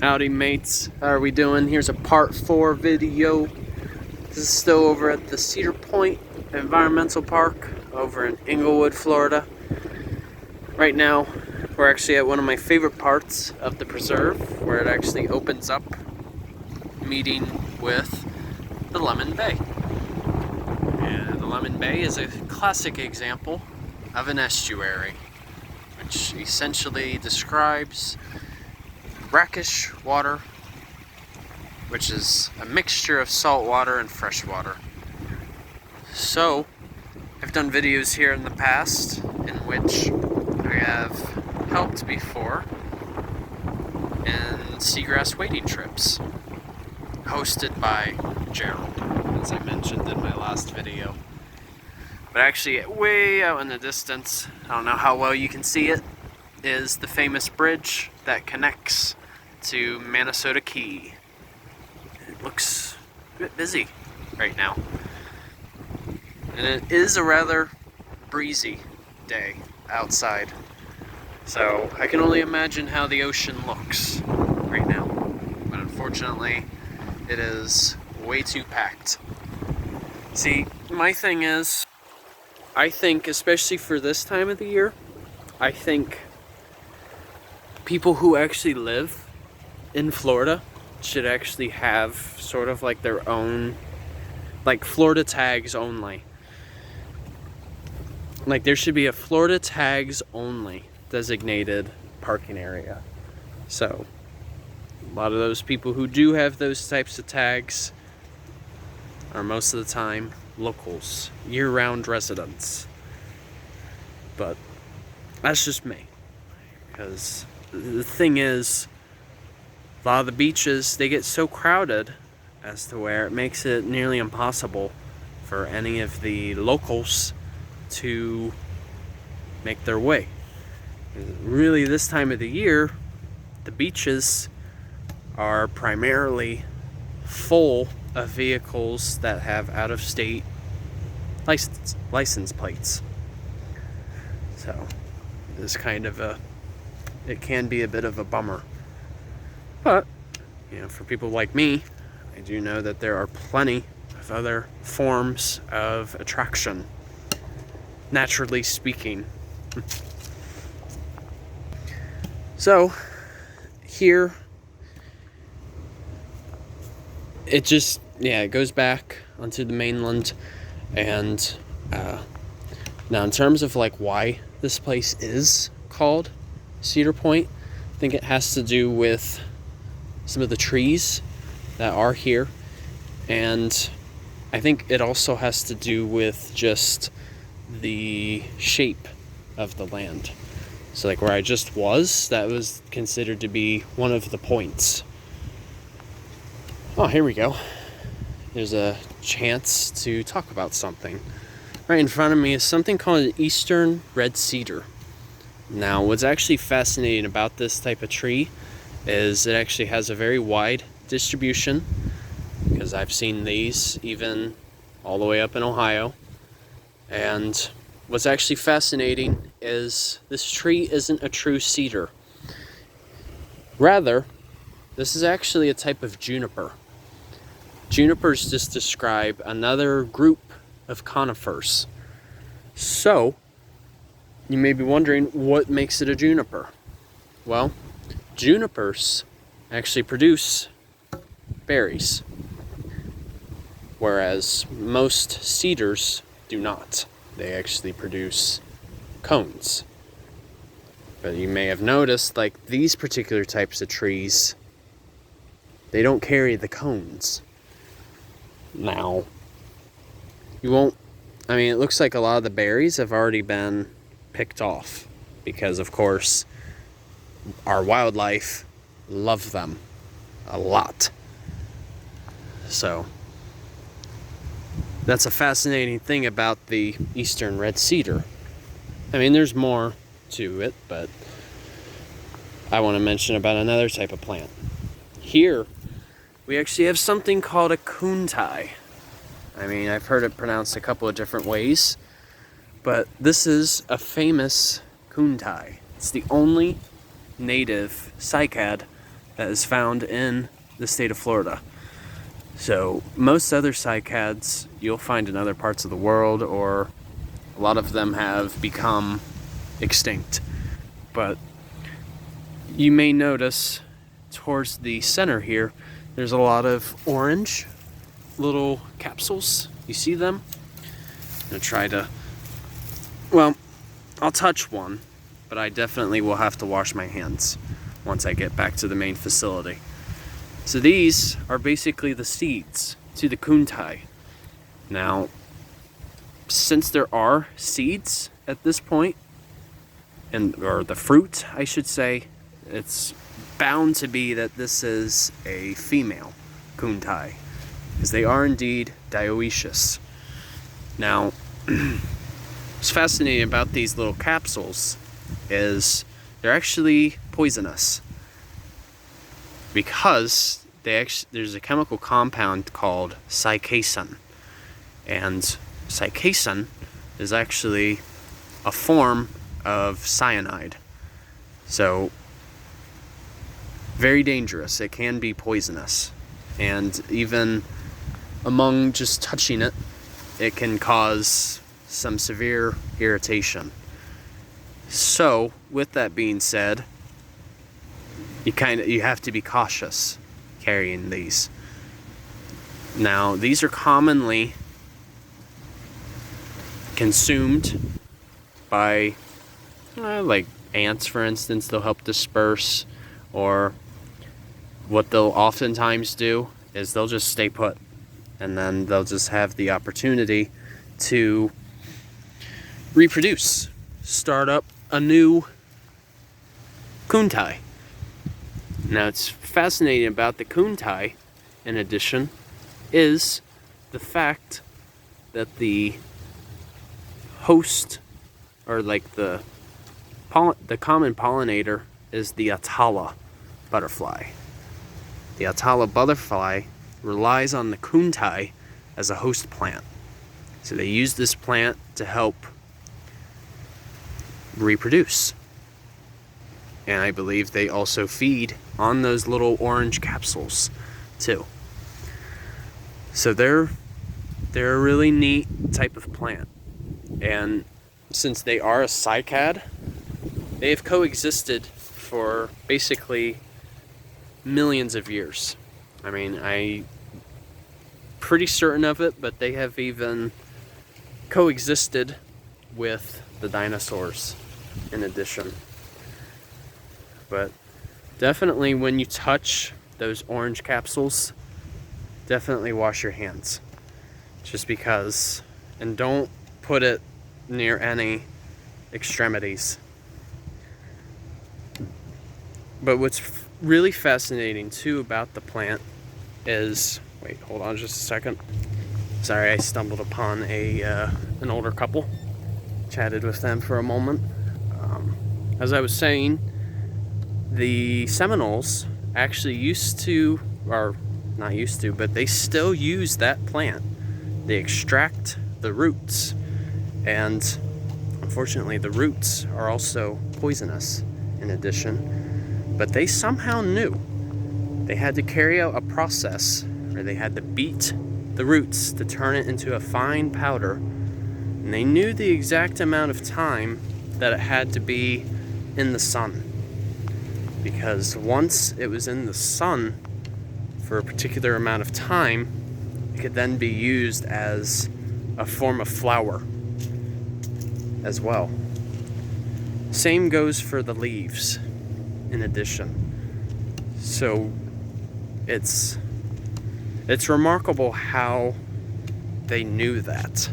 Howdy mates, how are we doing? Here's a part 4 video. This is still over at the Cedar Point Environmental Park over in Inglewood, Florida. Right now, we're actually at one of my favorite parts of the preserve, where it actually opens up, meeting with the Lemon Bay. And the Lemon Bay is a classic example of an estuary, which essentially describes brackish water, which is a mixture of salt water and fresh water. So, I've done videos here in the past in which I have helped before in seagrass wading trips, hosted by Gerald, as I mentioned in my last video. But actually, way out in the distance, I don't know how well you can see it, is the famous bridge that connects to Minnesota Key. It looks a bit busy right now. And it is a rather breezy day outside. So I can only imagine how the ocean looks right now. But unfortunately, it is way too packed. See, my thing is, I think, especially for this time of the year, I think people who actually live in Florida should actually have sort of like their own, like Florida tags only. Like there should be a Florida tags only designated parking area. So a lot of those people who do have those types of tags are most of the time locals, year-round residents. But that's just me. Because the thing is, a lot of the beaches, they get so crowded as to where it makes it nearly impossible for any of the locals to make their way. Really, this time of the year, the beaches are primarily full of vehicles that have out-of-state license plates. So, it's kind of it can be a bit of a bummer. But, you know, for people like me, I do know that there are plenty of other forms of attraction, naturally speaking. So, here, it just, it goes back onto the mainland. And now in terms of like why this place is called Cedar Point, I think it has to do with some of the trees that are here, and I think it also has to do with just the shape of the land. So like where I just was, that was considered to be one of the points. Oh, here we go. There's a chance to talk about something. Right in front of me is something called an Eastern Red Cedar. Now, what's actually fascinating about this type of tree is it actually has a very wide distribution, because I've seen these even all the way up in Ohio. And what's actually fascinating is this tree isn't a true cedar. Rather, this is actually a type of juniper. Junipers just describe another group of conifers. So, you may be wondering, what makes it a juniper? Well, junipers actually produce berries, whereas most cedars do not. They actually produce cones. But you may have noticed, like these particular types of trees, they don't carry the cones. Now, it looks like a lot of the berries have already been picked off, because of course our wildlife love them a lot. So that's a fascinating thing about the Eastern Red Cedar. I mean, there's more to it, but I want to mention about another type of plant. Here we actually have something called a Kuntai. I mean, I've heard it pronounced a couple of different ways, but this is a famous Kuntai. It's the only native cycad that is found in the state of Florida. So most other cycads you'll find in other parts of the world, or a lot of them have become extinct. But you may notice towards the center here, there's a lot of orange little capsules. You see them? I'm gonna try to, well, I'll touch one, but I definitely will have to wash my hands once I get back to the main facility. So these are basically the seeds to the Kuntai. Now, since there are seeds at this point, or the fruit, I should say, it's bound to be that this is a female Kuntai, because they are indeed dioecious. Now, what's fascinating about these little capsules is they're actually poisonous, because there's a chemical compound called Cycasin, and Cycasin is actually a form of cyanide. So very dangerous. It can be poisonous, and even among just touching it, it can cause some severe irritation. So with that being said, you have to be cautious carrying these. Now, these are commonly consumed by like ants, for instance. They'll help disperse, or what they'll oftentimes do is they'll just stay put, and then they'll just have the opportunity to reproduce, start up a new Kuntai. Now, it's fascinating about the Kuntai, in addition, is the fact that the host, or like the common pollinator, is the Atala butterfly. The Atala butterfly relies on the Kuntai as a host plant. So they use this plant to help reproduce. And I believe they also feed on those little orange capsules too. So they're a really neat type of plant. And since they are a cycad, they have coexisted for basically millions of years. I mean, I'm pretty certain of it, but they have even coexisted with the dinosaurs in addition. But definitely when you touch those orange capsules, definitely wash your hands. Just because, and don't put it near any extremities. But what's really fascinating too about the plant is, wait, hold on just a second. Sorry, I stumbled upon an older couple. Chatted with them for a moment. As I was saying, the Seminoles actually used to, or not used to, but they still use that plant. They extract the roots, and unfortunately the roots are also poisonous in addition. But they somehow knew they had to carry out a process where they had to beat the roots to turn it into a fine powder, and they knew the exact amount of time that it had to be in the sun, because once it was in the sun for a particular amount of time, it could then be used as a form of flour as well. Same goes for the leaves in addition. So it's remarkable how they knew that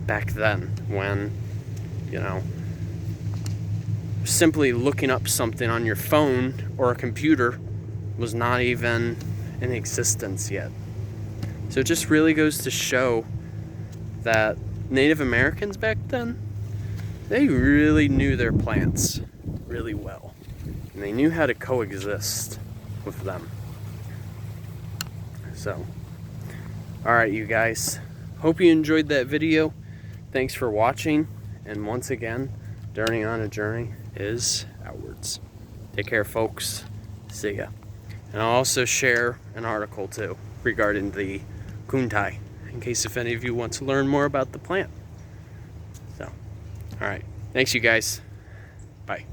back then, when, you know, simply looking up something on your phone or a computer was not even in existence yet. So it just really goes to show that Native Americans back then, they really knew their plants really well, and they knew how to coexist with them. So, alright you guys, hope you enjoyed that video. Thanks for watching, and once again, Journey on a Journey is outwards. Take care folks, see ya. And I'll also share an article too regarding the Kuntai, in case if any of you want to learn more about the plant. So, alright. Thanks you guys. Bye.